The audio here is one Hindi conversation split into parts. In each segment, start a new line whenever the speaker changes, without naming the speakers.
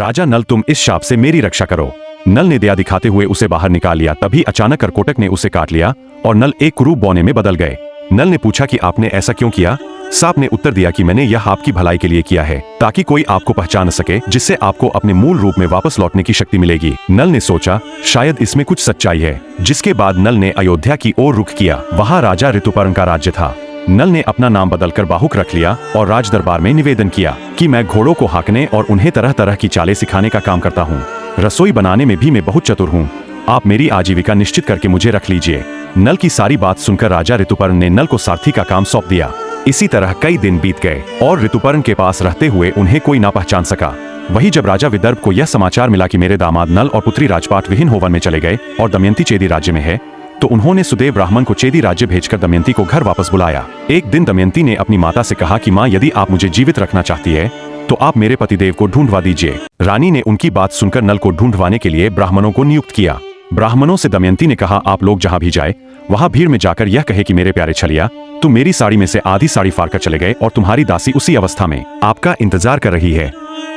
राजा नल, तुम इस शाप से मेरी रक्षा करो। नल ने दया दिखाते हुए उसे बाहर निकाल लिया। तभी अचानक करकोटक ने उसे काट लिया और नल एक कुरूप बौने में बदल गए। नल ने पूछा कि आपने ऐसा क्यों किया? सांप ने उत्तर दिया कि मैंने यह आपकी भलाई के लिए किया है, ताकि कोई आपको पहचान न सके, जिससे आपको अपने मूल रूप में वापस लौटने की शक्ति मिलेगी। नल ने सोचा शायद इसमें कुछ सच्चाई है, जिसके बाद नल ने अयोध्या की ओर रुख किया। वहाँ राजा ऋतुपर्ण का राज्य था। नल ने अपना नाम बदलकर बाहुक रख लिया और राज दरबार में निवेदन किया कि मैं घोड़ों को हाँकने और उन्हें तरह तरह की चालें सिखाने का काम करता हूँ। रसोई बनाने में भी मैं बहुत चतुर हूँ। आप मेरी आजीविका निश्चित करके मुझे रख लीजिए। नल की सारी बात सुनकर राजा ऋतुपर्ण ने नल को सारथी का काम सौंप दिया। इसी तरह कई दिन बीत गए और ऋतुपर्ण के पास रहते हुए उन्हें कोई ना पहचान सका। वही जब राजा विदर्भ को यह समाचार मिला कि मेरे दामाद नल और पुत्री राजपाट विहीन होवन में चले गए और दमयंती चेदी राज्य में है, तो उन्होंने सुदेव ब्राह्मण को चेदी राज्य भेजकर दमयंती को घर वापस बुलाया। एक दिन दमयंती ने अपनी माता से कहा कि माँ, यदि आप मुझे जीवित रखना चाहती है तो आप मेरे पतिदेव को ढूंढवा दीजिए। रानी ने उनकी बात सुनकर नल को ढूंढवाने के लिए ब्राह्मणों को नियुक्त किया। ब्राह्मणों से दमयंती ने कहा, आप लोग जहाँ भी जाए वहाँ भीड़ में जाकर यह कहे कि मेरे प्यारे छलिया, तुम मेरी साड़ी में से आधी साड़ी फाड़कर चले गए और तुम्हारी दासी उसी अवस्था में आपका इंतजार कर रही है।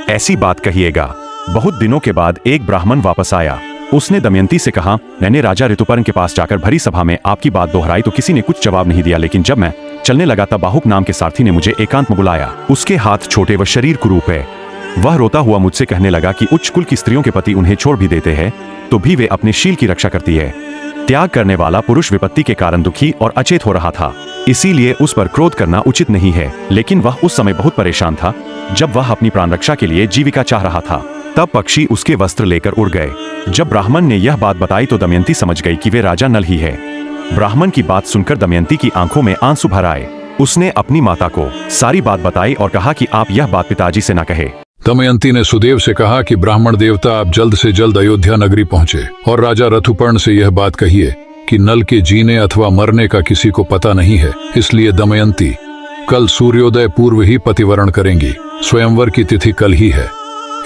ऐसी बात कहिएगा। बहुत दिनों के बाद एक ब्राह्मण वापस आया। उसने दमयंती से कहा, मैंने राजा ऋतुपर्ण के पास जाकर भरी सभा में आपकी बात दोहराई तो किसी ने कुछ जवाब नहीं दिया, लेकिन जब मैं चलने लगा तब बाहुक नाम के सारथी ने मुझे एकांत में बुलाया। उसके हाथ छोटे व शरीर कुरूप है। वह रोता हुआ मुझसे कहने लगा कि उच्च कुल की स्त्रियों के पति उन्हें छोड़ भी देते हैं तो भी वे अपने शील की रक्षा करती है। त्याग करने वाला पुरुष विपत्ति के कारण दुखी और अचेत हो रहा था, इसीलिए उस पर क्रोध करना उचित नहीं है। लेकिन वह उस समय बहुत परेशान था जब वह अपनी प्राण रक्षा के लिए जीविका चाह रहा था। तब पक्षी उसके वस्त्र लेकर उड़ गए। जब ब्राह्मण ने यह बात बताई तो दमयंती समझ गई कि वे राजा नल ही है। ब्राह्मण की बात सुनकर दमयंती की आंखों में आंसू भर आए। उसने अपनी माता को सारी बात बताई और कहा कि आप यह बात पिताजी से न कहे।
दमयंती ने सुदेव से कहा कि ब्राह्मण देवता आप जल्द से जल्द अयोध्या नगरी पहुँचे और राजा ऋतुपर्ण से यह बात कहिए कि नल के जीने अथवा मरने का किसी को पता नहीं है। इसलिए दमयंती कल सूर्योदय पूर्व ही पतिवरण करेंगी। स्वयंवर की तिथि कल ही है,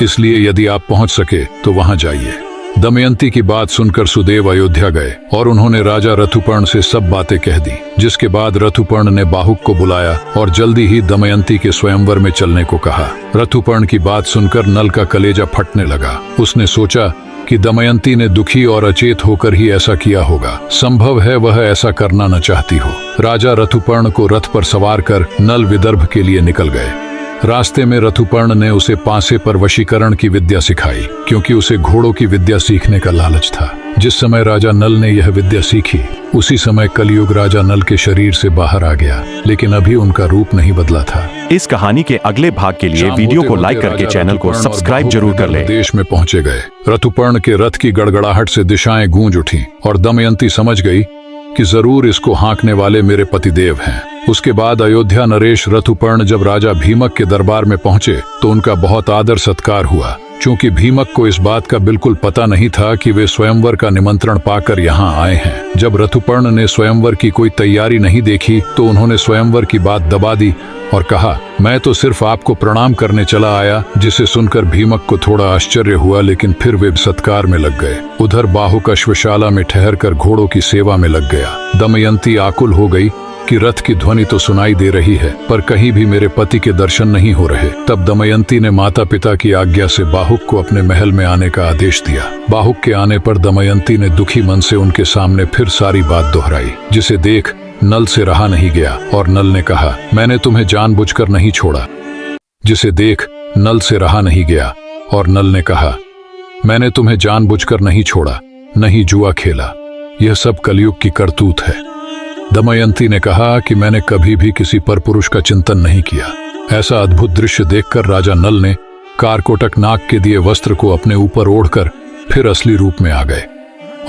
इसलिए यदि आप पहुंच सके तो वहां जाइए। दमयंती की बात सुनकर सुदेव अयोध्या गए और उन्होंने राजा ऋतुपर्ण से सब बातें कह दी। जिसके बाद ऋतुपर्ण ने बाहुक को बुलाया और जल्दी ही दमयंती के स्वयंवर में चलने को कहा। ऋतुपर्ण की बात सुनकर नल का कलेजा फटने लगा। उसने सोचा कि दमयंती ने दुखी और अचेत होकर ही ऐसा किया होगा। संभव है वह ऐसा करना न चाहती हो। राजा ऋतुपर्ण को रथ पर सवार कर नल विदर्भ के लिए निकल गए। रास्ते में ऋतुपर्ण ने उसे पासे पर वशीकरण की विद्या सिखाई, क्योंकि उसे घोड़ों की विद्या सीखने का लालच था। जिस समय राजा नल ने यह विद्या सीखी उसी समय कलयुग राजा नल के शरीर से बाहर आ गया, लेकिन अभी उनका रूप नहीं बदला था।
इस कहानी के अगले भाग के लिए वीडियो को लाइक करके चैनल को सब्सक्राइब जरूर कर लें।
देश में पहुंचे गए। ऋतुपर्ण के रथ की गड़गड़ाहट से दिशाएं गूंज उठी और दमयंती समझ गई कि जरूर इसको हाँकने वाले मेरे पतिदेव हैं। उसके बाद अयोध्या नरेश ऋतुपर्ण जब राजा भीमक के दरबार में पहुंचे तो उनका बहुत आदर सत्कार हुआ। क्योंकि भीमक को इस बात का बिल्कुल पता नहीं था कि वे स्वयंवर का निमंत्रण पाकर यहाँ आए हैं। जब ऋतुपर्ण ने स्वयंवर की कोई तैयारी नहीं देखी तो उन्होंने स्वयंवर की बात दबा दी और कहा, मैं तो सिर्फ आपको प्रणाम करने चला आया। जिसे सुनकर भीमक को थोड़ा आश्चर्य हुआ, लेकिन फिर वे सत्कार में लग गए। उधर बाहुक अश्वशाला में ठहरकर घोड़ों की सेवा में लग गया। दमयंती आकुल हो गई कि रथ की ध्वनि तो सुनाई दे रही है पर कहीं भी मेरे पति के दर्शन नहीं हो रहे। तब दमयंती ने माता पिता की आज्ञा से बाहुक को अपने महल में आने का आदेश दिया। बाहुक के आने पर दमयंती ने दुखी मन से उनके सामने फिर सारी बात दोहराई, जिसे देख नल से रहा नहीं गया और नल ने कहा, मैंने तुम्हें जानबूझकर नहीं छोड़ा। जिसे देख नल से रहा नहीं गया और नल ने कहा, मैंने तुम्हें जानबूझकर नहीं छोड़ा, नहीं जुआ खेला। यह सब कलयुग की करतूत है। दमयंती ने कहा कि मैंने कभी भी किसी परपुरुष का चिंतन नहीं किया। ऐसा अद्भुत दृश्य देखकर राजा नल ने कारकोटक नाग के दिए वस्त्र को अपने ऊपर ओढ़कर फिर असली रूप में आ गए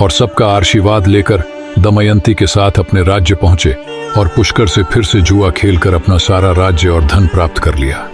और सबका आशीर्वाद लेकर दमयंती के साथ अपने राज्य पहुंचे और पुष्कर से फिर से जुआ खेलकर अपना सारा राज्य और धन प्राप्त कर लिया।